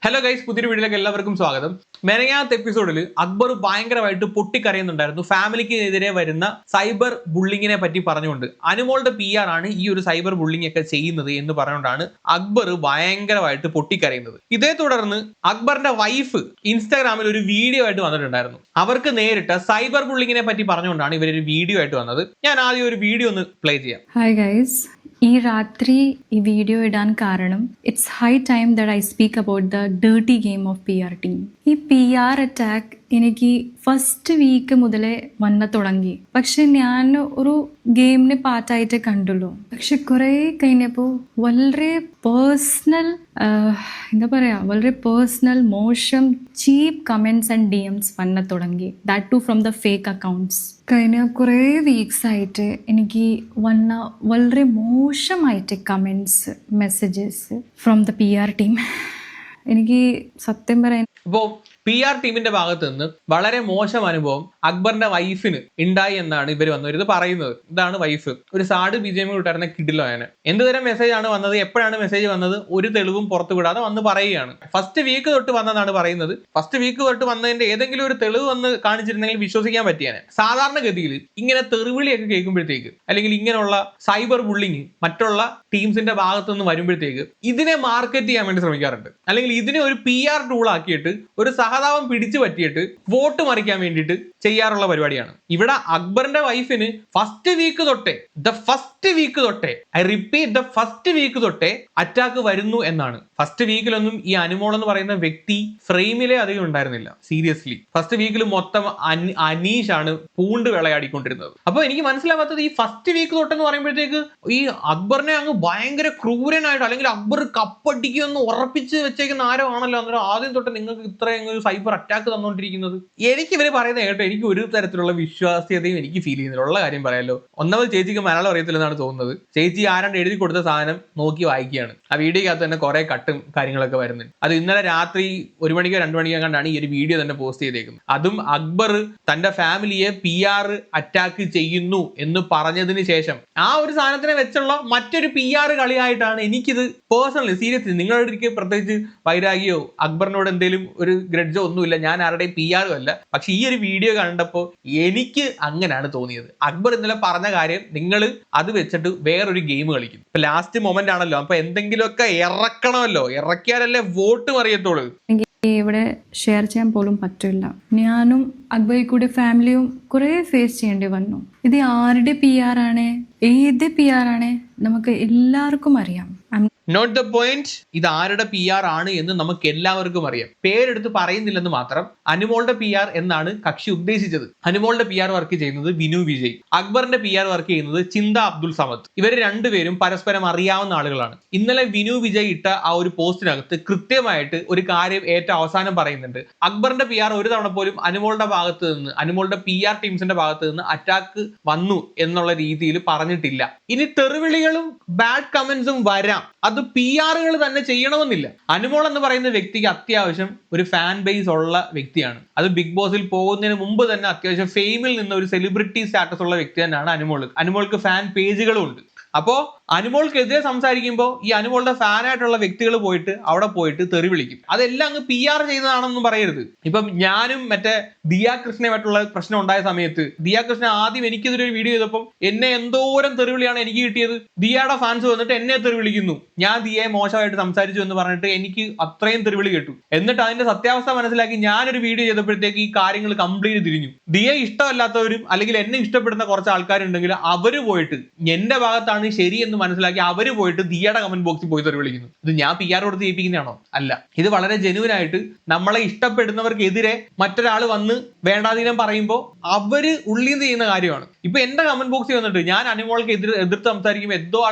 Hello guys, പുതിയൊരു വീഡിയോയിലേക്ക് എല്ലാവർക്കും സ്വാഗതം. മെനങ്ങാത്ത എപ്പിസോഡിൽ അക്ബർ ഭയങ്കരമായിട്ട് പൊട്ടിക്കരയുന്നുണ്ടായിരുന്നു ഫാമിലിക്കെതിരെ വരുന്ന സൈബർ ബുള്ളിങ്ങിനെ പറ്റി പറഞ്ഞുകൊണ്ട്. അനുമോളുടെ PR ആണ് ഈ ഒരു സൈബർ ബുള്ളിങ് ഒക്കെ ചെയ്യുന്നത് എന്ന് പറഞ്ഞുകൊണ്ടാണ് അക്ബർ ഭയങ്കരമായിട്ട് പൊട്ടിക്കരയുന്നത്. ഇതേ തുടർന്ന് അക്ബറിന്റെ വൈഫ് ഇൻസ്റ്റാഗ്രാമിൽ ഒരു വീഡിയോ ആയിട്ട് വന്നിട്ടുണ്ടായിരുന്നു. അവർക്ക് നേരിട്ട് സൈബർ ബുള്ളിങ്ങിനെ പറ്റി പറഞ്ഞുകൊണ്ടാണ് ഇവരൊരു വീഡിയോ ആയിട്ട് വന്നത്. ഞാൻ ആദ്യം ഒരു വീഡിയോ ഒന്ന് പ്ലേ ചെയ്യാം. ഹായ് ഗൈസ്, ഈ രാത്രി ഈ വീഡിയോ ഇടാൻ കാരണം it's high time that I speak about the dirty game of PR team. ഈ PR അറ്റാക്ക് എനിക്ക് ഫസ്റ്റ് വീക്ക് മുതലേ വന്ന തുടങ്ങി. പക്ഷെ ഞാൻ ഒരു ഗെയിമിന് പാർട്ടായിട്ട് കണ്ടുള്ളൂ. പക്ഷെ കുറേ കഴിഞ്ഞപ്പോൾ വളരെ പേഴ്സണൽ വളരെ പേഴ്സണൽ മോശം ചീപ്പ് കമൻറ്റ്സ് ആൻഡ് DMs വന്ന തുടങ്ങി. That too from the fake accounts. കഴിഞ്ഞ കുറേ വീക്സ് ആയിട്ട് എനിക്ക് വന്ന വളരെ മോശമായിട്ട് comments, messages from the PR team. എനിക്ക് സത്യം പറയാൻ ഇപ്പോൾ PR ടീമിന്റെ ഭാഗത്ത് നിന്ന് വളരെ മോശം അനുഭവം അക്ബറിന്റെ വൈഫിന് ഉണ്ടായി എന്നാണ് ഇവർ വന്നവരിത് പറയുന്നത്. ഇതാണ് വൈഫ്, ഒരു സാഡ് BGM കിട്ടായിരുന്ന കിഡിലാണ്. എന്തുതരം മെസ്സേജ് ആണ് വന്നത്, എപ്പോഴാണ് മെസ്സേജ് വന്നത്, ഒരു തെളിവും പുറത്തു വിടാതെ വന്ന് പറയുകയാണ്. ഫസ്റ്റ് വീക്ക് തൊട്ട് വന്നതാണ് പറയുന്നത്. ഫസ്റ്റ് വീക്ക് തൊട്ട് വന്നതിന്റെ ഏതെങ്കിലും ഒരു തെളിവ് വന്ന് കാണിച്ചിരുന്നെങ്കിൽ വിശ്വസിക്കാൻ പറ്റിയാണ്. സാധാരണഗതിയിൽ ഇങ്ങനെ തെറിവിളിയൊക്കെ കേൾക്കുമ്പോഴത്തേക്ക്, അല്ലെങ്കിൽ ഇങ്ങനെയുള്ള സൈബർ ബുള്ളിങ് മറ്റുള്ള ടീംസിന്റെ ഭാഗത്ത് നിന്ന് വരുമ്പോഴത്തേക്ക് ഇതിനെ മാർക്കറ്റ് ചെയ്യാൻ വേണ്ടി ശ്രമിക്കാറുണ്ട്. അല്ലെങ്കിൽ ഇതിനെ ഒരു PR ടൂൾ ആക്കിയിട്ട് ഒരു സഹതാപം പിടിച്ചു പറ്റിയിട്ട് വോട്ട് മറിക്കാൻ വേണ്ടിയിട്ട് ചെയ്യാറുള്ള പരിപാടിയാണ്. ഇവിടെ അക്ബറിന്റെ വൈഫിന് ഫസ്റ്റ് വീക്ക് തൊട്ടേ I repeat the first week തൊട്ടേ അറ്റാക്ക് വരുന്നു എന്നാണ്. ഫസ്റ്റ് വീക്കിലൊന്നും ഈ അനുമോൾ എന്ന് പറയുന്ന വ്യക്തി ഫ്രെയിമിലെ അധികം ഉണ്ടായിരുന്നില്ല. സീരിയസ്ലി ഫസ്റ്റ് വീക്കിൽ മൊത്തം അനീഷാണ് പൂണ്ട് വിളയാടിക്കൊണ്ടിരുന്നത്. അപ്പൊ എനിക്ക് മനസ്സിലാവാത്തത് ഈ ഫസ്റ്റ് വീക്ക് തൊട്ടെന്ന് പറയുമ്പോഴത്തേക്ക് ഈ അക്ബറിനെ അങ്ങ് ഭയങ്കര ക്രൂരനായിട്ട്, അല്ലെങ്കിൽ അക്ബർ കപ്പടിക്കുമെന്ന് ഉറപ്പിച്ച് വെച്ചേക്കുന്ന ആരോ ആണല്ലോ. അന്നേരം ആദ്യം തൊട്ട് നിങ്ങൾക്ക് ഇത്രയും ഒരു സൈബർ അറ്റാക്ക് തന്നുകൊണ്ടിരിക്കുന്നത്. എനിക്ക് ഇവര് പറയുന്നത് കേട്ടോ എനിക്ക് ഒരു തരത്തിലുള്ള വിശ്വാസ്യതയും എനിക്ക് ഫീൽ ചെയ്യുന്നില്ല. ഉള്ള കാര്യം പറയാലോ, ഒന്നാമത് ചേച്ചിക്ക് മലയാളം അറിയത്തില്ലെന്നാണ് തോന്നുന്നത്. ചേച്ചി ആരാണ്ട് എഴുതി കൊടുത്ത സാധനം നോക്കി വായിക്കുകയാണ്. ആ വീഡിയോക്കകത്ത് തന്നെ കുറെ കട്ടും കാര്യങ്ങളൊക്കെ വരുന്നുണ്ട്. അത് ഇന്നലെ രാത്രി 1 മണിക്കോ 2 മണിക്കോ കണ്ടാണ് ഈ ഒരു വീഡിയോ തന്നെ പോസ്റ്റ് ചെയ്തേക്കുന്നത്. അതും അക്ബർ തന്റെ ഫാമിലിയെ PR അറ്റാക്ക് ചെയ്യുന്നു എന്ന് പറഞ്ഞതിന് ശേഷം ആ ഒരു സാധനത്തിനെ വെച്ചുള്ള മറ്റൊരു PR കളിയായിട്ടാണ് എനിക്കിത് പേഴ്സണലി സീരിയസ്ലി. നിങ്ങളുടെ പ്രത്യേകിച്ച് വൈരാഗ്യോ അക്ബറിനോട് എന്തെങ്കിലും ഒരു ഗ്രഡ്ജോ ഒന്നുമില്ല, ഞാൻ ആരുടെയും PR അല്ല. പക്ഷെ ഈ ഒരു വീഡിയോ കണ്ടപ്പോൾ എനിക്ക് അങ്ങനെയാണ് തോന്നിയത്. അക്ബർ ഇന്നലെ പറഞ്ഞ കാര്യം നിങ്ങൾ അത് വെച്ചിട്ട് വേറൊരു ഗെയിം കളിക്കും. ഇപ്പൊ ലാസ്റ്റ് മൊമെന്റ് ആണല്ലോ, അപ്പൊ എന്തെങ്കിലുമൊക്കെ ഇറക്കണമല്ലോ, ഇറക്കിയാലല്ലേ വോട്ട് അറിയത്തുള്ളൂ. ഇവിടെ ഷെയർ ചെയ്യാൻ പോലും പറ്റില്ല. ഞാനും അക്ബറിൽ കൂടെ ഫാമിലിയും കുറേ ഫേസ് ചെയ്യേണ്ടി വന്നു. ഇത് ആരുടെ PR ആണ്, ഏത് PR ആണ് നമുക്ക് എല്ലാവർക്കും അറിയാം. Note the point. ഇത് ആരുടെ PR ആണ് എന്ന് നമുക്ക് എല്ലാവർക്കും അറിയാം. പേരെടുത്ത് പറയുന്നില്ലെന്ന് മാത്രം. അനുമോളുടെ PR എന്നാണ് കക്ഷി ഉദ്ദേശിച്ചത്. അനുമോളുടെ PR വർക്ക് ചെയ്യുന്നത് വിനു വിജയ്, അക്ബറിന്റെ PR വർക്ക് ചെയ്യുന്നത് ചിന്ത അബ്ദുൾ സമദ്. ഇവർ രണ്ടുപേരും പരസ്പരം അറിയാവുന്ന ആളുകളാണ്. ഇന്നലെ വിനു വിജയ് ഇട്ട ആ ഒരു പോസ്റ്റിനകത്ത് കൃത്യമായിട്ട് ഒരു കാര്യം ഏറ്റവും അവസാനം പറയുന്നുണ്ട്. അക്ബറിന്റെ PR ഒരു തവണ പോലും അനുമോളുടെ ഭാഗത്ത് നിന്ന്, അനുമോളുടെ PR ടീംസിന്റെ ഭാഗത്ത് നിന്ന് അറ്റാക്ക് വന്നു എന്നുള്ള രീതിയിൽ പറഞ്ഞിട്ടില്ല. ഇനി തെറിവിളികളും ബാഡ് കമന്റ്സും വരാം, അത് PR തന്നെ ചെയ്യണമെന്നില്ല. അനുമോൾ എന്ന് പറയുന്ന വ്യക്തിക്ക് അത്യാവശ്യം ഒരു ഫാൻ ബേസ് ഉള്ള വ്യക്തിയാണ്. അത് ബിഗ് ബോസിൽ പോകുന്നതിന് മുമ്പ് തന്നെ അത്യാവശ്യം ഫെയിമിൽ നിന്ന് ഒരു സെലിബ്രിറ്റി സ്റ്റാറ്റസ് ഉള്ള വ്യക്തി തന്നെയാണ് അനുമോൾ. അനുമോൾക്ക് ഫാൻ പേജുകളും ഉണ്ട്. അപ്പോ അനുമോൾക്കെതിരെ സംസാരിക്കുമ്പോൾ ഈ അനുമോളുടെ ഫാനായിട്ടുള്ള വ്യക്തികൾ പോയിട്ട് അവിടെ പോയിട്ട് തെറി വിളിക്കും. അതെല്ലാം അങ്ങ് PR ചെയ്തതാണെന്നും പറയരുത്. ഇപ്പം ഞാനും മറ്റേ ദിയ കൃഷ്ണയുമായിട്ടുള്ള പ്രശ്നം ഉണ്ടായ സമയത്ത് ദിയ കൃഷ്ണ ആദ്യം എനിക്കെതിരെ ഒരു വീഡിയോ ചെയ്തപ്പോൾ എന്നെ എന്തോരം തെറിവിളിയാണ് എനിക്ക് കിട്ടിയത്. ദിയയുടെ ഫാൻസ് വന്നിട്ട് എന്നെ തെറി വിളിക്കുന്നു, ഞാൻ ദിയയെ മോശമായിട്ട് സംസാരിച്ചു എന്ന് പറഞ്ഞിട്ട് എനിക്ക് അത്രയും തെറിവിളി കേട്ടു. എന്നിട്ട് അതിന്റെ സത്യാവസ്ഥ മനസ്സിലാക്കി ഞാനൊരു വീഡിയോ ചെയ്തപ്പോഴത്തേക്ക് ഈ കാര്യങ്ങൾ കംപ്ലീറ്റ് തിരിഞ്ഞു. ദിയ ഇഷ്ടമല്ലാത്തവരും അല്ലെങ്കിൽ എന്നെ ഇഷ്ടപ്പെടുന്ന കുറച്ച് ആൾക്കാരുണ്ടെങ്കിൽ അവര് പോയിട്ട് എന്റെ ഭാഗത്താണ് ശരി എന്ന് മനസ്സിലാക്കി അവര് പോയിട്ട് ദിയയുടെ കമന്റ് ബോക്സിൽ പോയി തെറി വിളിക്കുന്നു. ഇത് ഞാൻ PR കൊടുത്ത് ചെയ്യിപ്പിക്കുന്നതാണോ? അല്ല. ഇത് വളരെ ജെന്യുവൻ ആയിട്ട് നമ്മളെ ഇഷ്ടപ്പെടുന്നവർക്കെതിരെ മറ്റൊരാൾ വന്ന് വേണ്ടാതീനം പറയുമ്പോൾ അവര് ഉള്ളിൽ നിന്ന് ചെയ്യുന്ന കാര്യമാണ്. ഇപ്പൊ എന്റെ കമന്റ് ബോക്സിൽ വന്നിട്ട് ഞാൻ അനുമോൾക്ക് എതിർത്ത് സംസാരിക്കുമ്പോൾ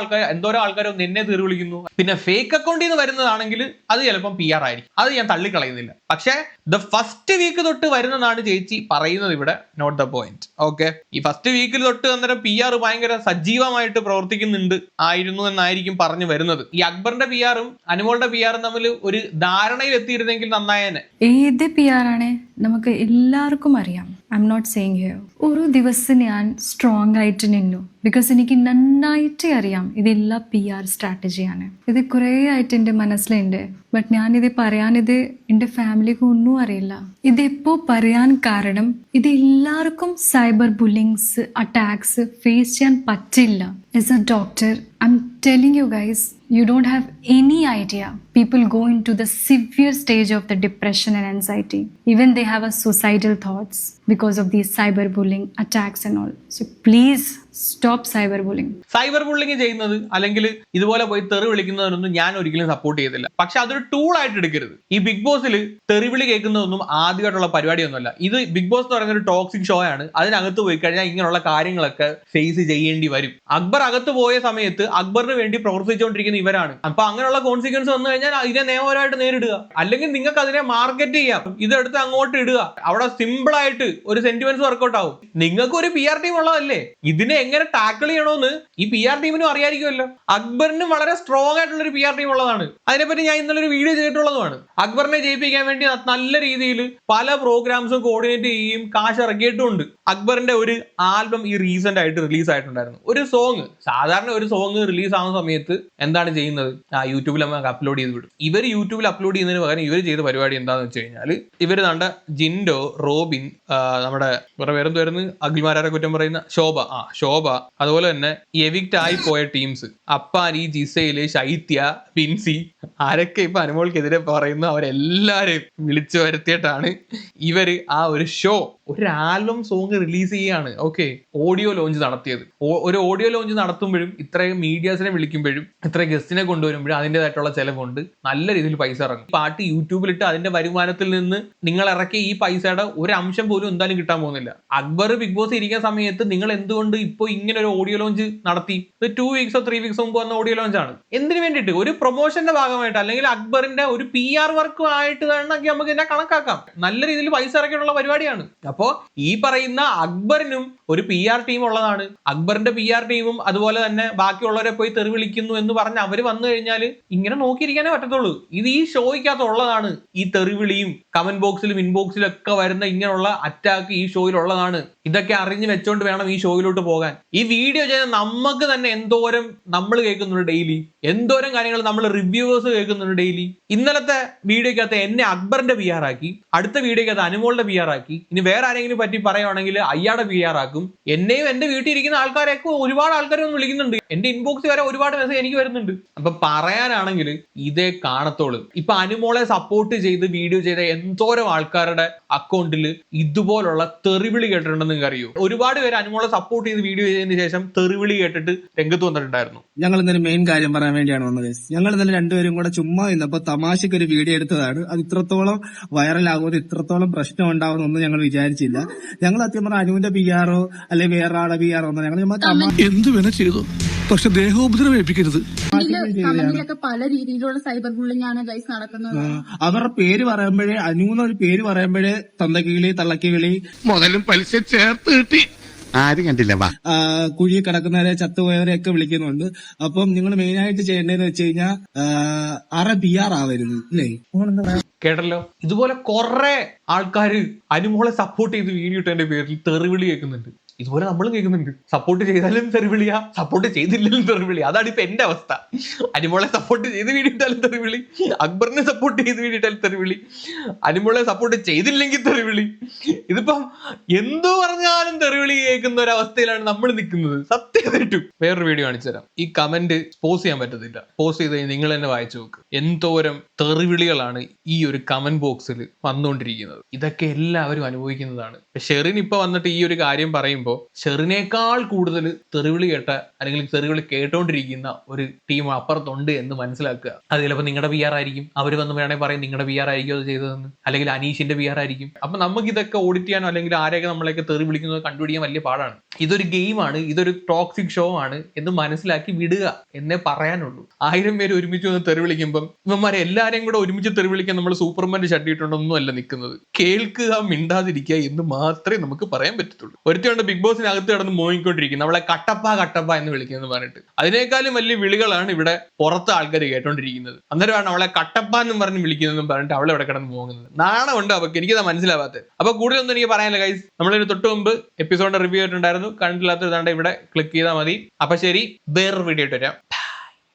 എന്തോരോ ആൾക്കാർ എന്നെ തെറി വിളിക്കുന്നു. പിന്നെ ഫേക്ക് അക്കൗണ്ടിൽ നിന്ന് വരുന്നതാണെങ്കിൽ അത് ചിലപ്പം PR ആയിരിക്കും. അത് ഞാൻ തള്ളിക്കളയുന്നില്ല. പക്ഷേ ദ ഫസ്റ്റ് വീക്ക് തൊട്ട് വരുന്നതാണ് ചേച്ചി പറയുന്നത് ഇവിടെ. Note the point. ഓക്കെ, ഈ ഫസ്റ്റ് വീക്കിൽ തൊട്ട് അന്നേരം PR ഭയങ്കര സജീവമായിട്ട് പ്രവർത്തിക്കുന്നുണ്ട് ആയിരുന്നു എന്നായിരിക്കും പറഞ്ഞു വരുന്നത്. ഈ അക്ബറിന്റെ PR-ഉം അനുമോളുടെ PR-ഉം തമ്മിൽ ഒരു ധാരണയിൽ എത്തിയിരുന്നെങ്കിൽ നന്നായേനെ. ഏത് PR ആണ് നമുക്ക് എല്ലാവർക്കും അറിയാം. I am not saying here. ഒരു ദിവസം ഞാൻ സ്ട്രോങ് ആയിട്ട് നിന്നു. ബിക്കോസ് എനിക്ക് നന്നായിട്ട് അറിയാം ഇതെല്ലാം PR സ്ട്രാറ്റജിയാണ്. ഇത് കുറേ ആയിട്ട് എൻ്റെ മനസ്സിലുണ്ട്. ബട്ട് ഞാനിത് പറയാനിത് എൻ്റെ ഫാമിലിക്ക് ഒന്നും അറിയില്ല. ഇതെപ്പോൾ പറയാൻ കാരണം ഇത് എല്ലാവർക്കും സൈബർ ബുള്ളിങ്സ് അറ്റാക്സ് ഫേസ് ചെയ്യാൻ പറ്റില്ല. As A doctor I'm telling you guys, you don't have any idea. People go into the severe stage of the depression and anxiety. Even they have a suicidal thoughts because of these cyberbullying attacks and all. So please stop cyberbullying. Cyber bullying ചെയ്യുന്നത് അല്ലെങ്കിൽ ഇതുപോലെ പോയി തെറി വിളിക്കുന്നതിനൊന്നും ഞാൻ ഒരിക്കലും support ചെയ്തില്ല. പക്ഷെ അതൊരു ടൂൾ ആയിട്ട് എടുക്കരുത്. ഈ ബിഗ് ബോസിൽ തെറിവിളി കേൾക്കുന്നതൊന്നും ആദ്യമായിട്ടുള്ള പരിപാടിയൊന്നുമല്ല. ഇത് ബിഗ് ബോസ് എന്ന് പറയുന്ന ഒരു ടോക്സിക് ഷോ ആണ്. അതിനകത്ത് പോയി കഴിഞ്ഞാൽ ഇങ്ങനെയുള്ള കാര്യങ്ങളൊക്കെ ഫേസ് ചെയ്യേണ്ടി വരും. അക്ബർ അകത്ത് പോയ സമയത്ത് അക്ബറിന് വേണ്ടി പ്രവർത്തിച്ചുകൊണ്ടിരിക്കുന്ന ഇവരാണ്. അപ്പൊ അങ്ങനെയുള്ള കോൺസിക്വൻസ് വന്നു കഴിഞ്ഞാൽ ഇതിനെ നിയമപരമായിട്ട് നേരിടുക. അല്ലെങ്കിൽ നിങ്ങൾക്ക് അതിനെ മാർക്കറ്റ് ചെയ്യാം, ഇതെടുത്ത് അങ്ങോട്ട് ഇടുക. അവിടെ സിമ്പിൾ ആയിട്ട് ഒരു സെന്റിമെന്റ്സ് വർക്ക്ഔട്ട് ആവും. നിങ്ങൾക്ക് ഒരു PR ടീം ഉള്ളതല്ലേ, ഇതിനെ എങ്ങനെ ടാക്കിൾ ചെയ്യണമെന്ന് ഈ PR ടീമിനും അറിയായിരിക്കുമല്ലോ. അക്ബറിനും വളരെ സ്ട്രോങ് ആയിട്ടുള്ള ഒരു PR ടീം ഉള്ളതാണ്. അതിനെപ്പറ്റി ഞാൻ ഇന്നലെ ഒരു വീഡിയോ ചെയ്തിട്ടുള്ളതുമാണ്. അക്ബറിനെ ജയിപ്പിക്കാൻ വേണ്ടി നല്ല രീതിയിൽ പല പ്രോഗ്രാംസും കോർഡിനേറ്റ് ചെയ്യുകയും കാശ് ഇറക്കിയിട്ടുമുണ്ട്. അക്ബറിന്റെ ഒരു ആൽബം ഈ റീസെന്റ് ആയിട്ട് റിലീസ് ആയിട്ടുണ്ടായിരുന്നു. ഒരു സോങ്, സാധാരണ ഒരു സോങ് റിലീസ് ആവുന്ന സമയത്ത് എന്താണ് ചെയ്യുന്നത്, യൂട്യൂബിൽ നമുക്ക് അപ്ലോഡ് ചെയ്ത് വിടും. ഇവർ യൂട്യൂബിൽ അപ്ലോഡ് ചെയ്യുന്നതിന് പകരം ഇവർ ചെയ്ത പരിപാടി എന്താണെന്ന് വെച്ച് കഴിഞ്ഞാൽ ഇവർ കണ്ട ജിൻഡോ, റോബിൻ, നമ്മുടെ കുറെ പേരെന്തായിരുന്നു അഖിൽമാരെ കുറ്റം പറയുന്ന ശോഭ, അതുപോലെ തന്നെ എവിക്റ്റ് ആയി പോയ ടീംസ് അപ്പാരി, ജിസയില്, ശൈത്യ, പിൻസി, ആരൊക്കെ ഇപ്പൊ അനുമോൾക്കെതിരെ പറയുന്നു അവരെല്ലാരെയും വിളിച്ചു വരുത്തിയിട്ടാണ് ഇവര് ആ ഒരു ഷോ, ഒരു ആൽബം സോങ് റിലീസ് ചെയ്യാണ്. ഓക്കെ, ഓഡിയോ ലോഞ്ച് നടത്തിയത്. ഒരു ഓഡിയോ ലോഞ്ച് നടത്തുമ്പോഴും ഇത്രയും മീഡിയാസിനെ വിളിക്കുമ്പോഴും ഇത്ര ഗസ്റ്റിനെ കൊണ്ടുവരുമ്പോഴും അതിൻ്റെതായിട്ടുള്ള ചെലവുണ്ട്. നല്ല രീതിയിൽ പൈസ ഇറങ്ങും. പാട്ട് യൂട്യൂബിലിട്ട് അതിന്റെ വരുമാനത്തിൽ നിന്ന് നിങ്ങൾ ഇറക്കിയ ഈ പൈസയുടെ ഒരു അംശം പോലും എന്തായാലും കിട്ടാൻ പോകുന്നില്ല. അക്ബർ ബിഗ് ബോസ് ഇരിക്കുന്ന സമയത്ത് നിങ്ങൾ എന്തുകൊണ്ട് ഇപ്പോൾ ഇങ്ങനെ ഒരു ഓഡിയോ ലോഞ്ച് നടത്തി? ഇത് 2 വീക്സോ 3 വീക്സോ മുമ്പ് വന്ന ഓഡിയോ ലോഞ്ച് ആണ്. എന്തിനു വേണ്ടിയിട്ട്? ഒരു പ്രൊമോഷന്റെ ഭാഗമായിട്ട് അല്ലെങ്കിൽ അക്ബറിന്റെ ഒരു PR വർക്ക് ആയിട്ട് വേണമെങ്കിൽ നമുക്ക് ഇതിനെ കണക്കാക്കാം. നല്ല രീതിയിൽ പൈസ ഇറക്കിയിട്ടുള്ള പരിപാടിയാണ്. അപ്പോ ഈ പറയുന്ന അക്ബറിനും ഒരു PR ടീം ഉള്ളതാണ്. അക്ബറിന്റെ PR ടീമും അതുപോലെ തന്നെ ബാക്കിയുള്ളവരെ പോയി തെറി വിളിക്കുന്നു എന്ന് പറഞ്ഞ് അവര് വന്നു കഴിഞ്ഞാൽ ഇങ്ങനെ നോക്കിയിരിക്കാനേ പറ്റത്തുള്ളൂ. ഇത് ഈ ഷോയ്ക്കകത്ത് ഉള്ളതാണ്. ഈ തെറിവിളിയും കമന്റ് ബോക്സിലും ഇൻബോക്സിലും ഒക്കെ വരുന്ന ഇങ്ങനെയുള്ള അറ്റാക്ക് ഈ ഷോയിലുള്ളതാണ്. ഇതൊക്കെ അറിഞ്ഞു വെച്ചോണ്ട് വേണം ഈ ഷോയിലോട്ട് പോകാൻ. ഈ വീഡിയോ ചെയ്ത നമുക്ക് തന്നെ എന്തോരം നമ്മൾ കേൾക്കുന്നുണ്ട് ഡെയിലി, എന്തോരം കാര്യങ്ങൾ നമ്മൾ റിവ്യൂവേഴ്സ് കേൾക്കുന്നുണ്ട് ഡെയിലി. ഇന്നലത്തെ വീഡിയോക്കകത്ത് എന്നെ അക്ബറിന്റെ PR ആക്കി, അടുത്ത വീഡിയോക്കകത്ത് അനുമോളുടെ PR ആക്കി, ഇനി വേറെ ആരെങ്കിലും പറ്റി പറയുവാണെങ്കിൽ അയാളുടെ PR ആക്കും. എന്നെയും എന്റെ വീട്ടിൽ ഇരിക്കുന്ന ആൾക്കാരെയൊക്കെ ഒരുപാട് ആൾക്കാരൊന്നും വിളിക്കുന്നുണ്ട്. എന്റെ ഇൻബോക്സ് വരെ ഒരുപാട് മെസ്സേജ് എനിക്ക് വരുന്നുണ്ട്. അപ്പൊ പറയാനാണെങ്കിൽ ഇതേ കാണത്തോളൂ. ഇപ്പൊ അനുമോളെ സപ്പോർട്ട് ചെയ്ത് വീഡിയോ ചെയ്ത എന്തോരം ആൾക്കാരുടെ അക്കൗണ്ടിൽ ഇതുപോലുള്ള തെറിവിളി കേട്ടിട്ടുണ്ടെന്ന് നിങ്ങൾക്ക് അറിയോ? ഒരുപാട് പേര് അനുമോളെ സപ്പോർട്ട് ചെയ്ത് വീഡിയോ ചെയ്തതിന് ശേഷം തെറിവിളി കേട്ടിട്ട് രംഗത്ത് വന്നിട്ടുണ്ടായിരുന്നു. ഞങ്ങൾ ഇന്നലെ മെയിൻ കാര്യം പറയാൻ വേണ്ടിയാണ് വന്നത്. ഞങ്ങൾ ഇന്നലെ രണ്ടുപേരും കൂടെ ചുമ്മാ ഇന്നപ്പോ തമാശക്ക് ഒരു വീഡിയോ എടുത്തതാണ്. അത് ഇത്രത്തോളം വൈറലാകുമെന്ന്, ഇത്രത്തോളം പ്രശ്നം ഉണ്ടാവുമെന്നൊന്നും ഞങ്ങൾ വിചാരിച്ചില്ല. ഞങ്ങൾ സത്യം പറഞ്ഞ അനുവിന്റെ PR അല്ലെങ്കിൽ വേറെ ആളെ PR ഒന്നും ഞങ്ങൾ എന്ത് വേണ ചെയ്തു, പക്ഷെ ദേഹോപദ്രവം ഏൽപ്പിക്കരുത്. കമന്റിലൊക്കെ പല രീതിയിലുള്ള സൈബർ ബുള്ളിംഗ് ആണ് ഗൈസ് നടക്കുന്നത്. അവരുടെ പേര് പറയുമ്പോഴേ, അനുന്നൊരു പേര് പറയുമ്പോഴേ തന്തക്കിളി, തള്ളക്കിളി, മുതലും പലിശ ചേർത്ത് കിട്ടി. ആരും കണ്ടില്ല, കുഴി കിടക്കുന്നവരെ, ചത്തുപോയവരെ ഒക്കെ വിളിക്കുന്നുണ്ട്. അപ്പം നിങ്ങൾ മെയിൻ ആയിട്ട് ചെയ്യേണ്ടതെന്ന് വെച്ച് കഴിഞ്ഞാൽ PR ആവരുത്, അല്ലേ? കേട്ടല്ലോ, ഇതുപോലെ കുറെ ആൾക്കാർ അനുമോളെ സപ്പോർട്ട് ചെയ്ത് വീഡിയോ ഇട്ടതിന്റെ പേരിൽ തെറിവിളി കേൾക്കുന്നുണ്ട്. ഇതുപോലെ നമ്മളും കേൾക്കുന്നുണ്ട്. സപ്പോർട്ട് ചെയ്താലും തെറിവിളിയാ, സപ്പോർട്ട് ചെയ്തില്ലെങ്കിലും തെറിവിളി. അതാണ് ഇപ്പൊ എന്റെ അവസ്ഥ. അനുമോളെ സപ്പോർട്ട് ചെയ്ത് വീഡിയിട്ടാലും തെറിവിളി, അക്ബറിനെ സപ്പോർട്ട് ചെയ്ത് വീഡിയിട്ടാലും തെറിവിളി, അനുമോളെ സപ്പോർട്ട് ചെയ്തില്ലെങ്കിൽ തെറിവിളി. ഇതിപ്പം എന്തു പറഞ്ഞാലും തെറിവിളി കേൾക്കുന്ന ഒരു അവസ്ഥയിലാണ് നമ്മൾ നിൽക്കുന്നത്. സത്യമായിട്ടും വേറൊരു വീഡിയോ കാണിച്ചു തരാം. ഈ കമന്റ് പോസ്റ്റ് ചെയ്യാൻ പറ്റത്തില്ല. പോസ്റ്റ് ചെയ്ത് കഴിഞ്ഞാൽ നിങ്ങൾ തന്നെ വായിച്ചു നോക്ക്. എന്തോരം തെറിവിളികളാണ് ഈ ഒരു കമന്റ് ബോക്സിൽ വന്നുകൊണ്ടിരിക്കുന്നത്. ഇതൊക്കെ എല്ലാവരും അനുഭവിക്കുന്നതാണ്. ഷെറിൻ ഇപ്പൊ വന്നിട്ട് ഈ ഒരു കാര്യം പറയുമ്പോൾ ഷെറിനേക്കാൾ കൂടുതൽ തെറിവിളി കേട്ട അല്ലെങ്കിൽ തെറിവിളി കേട്ടോണ്ടിരിക്കുന്ന ഒരു ടീം അപ്പുറത്തുണ്ട് എന്ന് മനസ്സിലാക്കുക. അത് ചിലപ്പോൾ നിങ്ങളുടെ PR ആയിരിക്കും. അവർ വന്ന് വേണമെങ്കിൽ പറയും നിങ്ങളുടെ PR ആയിരിക്കും അത് ചെയ്തതെന്ന്, അല്ലെങ്കിൽ അനീഷിന്റെ PR ആയിരിക്കും. അപ്പൊ നമുക്ക് ഇതൊക്കെ ഓഡിറ്റ് ചെയ്യാനോ അല്ലെങ്കിൽ ആരെയൊക്കെ നമ്മളെയൊക്കെ തെറി വിളിക്കുന്നത് കണ്ടുപിടിക്കാൻ വലിയ പാടാണ്. ഇതൊരു ഗെയിമാണ്, ഇതൊരു ടോക്സിക് ഷോ ആണ് എന്ന് മനസ്സിലാക്കി വിടുക എന്നേ പറയാനുള്ളൂ. 1000 പേര് ഒരുമിച്ച് വന്ന് തെറി വിളിക്കുമ്പം ഇവന്മാരെ എല്ലാരെയും കൂടെ ഒരുമിച്ച് തെറി വിളിക്കാൻ നമ്മൾ സൂപ്പർമാന്റെ ഷട്ടിയിട്ടുണ്ടൊന്നും അല്ല നിൽക്കുന്നത്. കേൾക്കുക, മിണ്ടാതിരിക്കുക എന്ന് മാത്രമേ നമുക്ക് പറയാൻ പറ്റത്തുള്ളൂ. ഒരുത്തിയുണ്ട് ബിഗ് ബിഗ് ബോസിനകത്ത് കിടന്ന് മോങ്ങിക്കൊണ്ടിരിക്കുന്നത്, അവളെ കട്ടപ്പ കട്ടപ്പ എന്ന് വിളിക്കുന്നു പറഞ്ഞിട്ട്. അതിനേക്കാളും വലിയ വിളികളാണ് ഇവിടെ പുറത്ത് ആൾക്കാർ കേട്ടോണ്ടിരിക്കുന്നത്. അന്നേരമാണ് അവളെ കട്ടപ്പ എന്നും പറഞ്ഞ് വിളിക്കുന്നതെന്നും പറഞ്ഞിട്ട് അവളെ ഇവിടെ കിടന്ന് പോകുന്നത്. നാണമുണ്ട് അവർക്ക്, എനിക്കത് മനസ്സിലാവാത്തത്. അപ്പൊ കൂടുതലൊന്നും എനിക്ക് പറയാനില്ല ഗൈസ്. നമ്മളൊരു തൊട്ട് മുമ്പ് എപ്പിസോഡിന്റെ റിവ്യൂ ആയിട്ടുണ്ടായിരുന്നു, കണ്ടില്ലാത്ത ഇതാണ്ട് ഇവിടെ ക്ലിക്ക് ചെയ്താൽ മതി. അപ്പൊ ശരി, വേറൊരു വീഡിയോ ആയിട്ട് വരാം.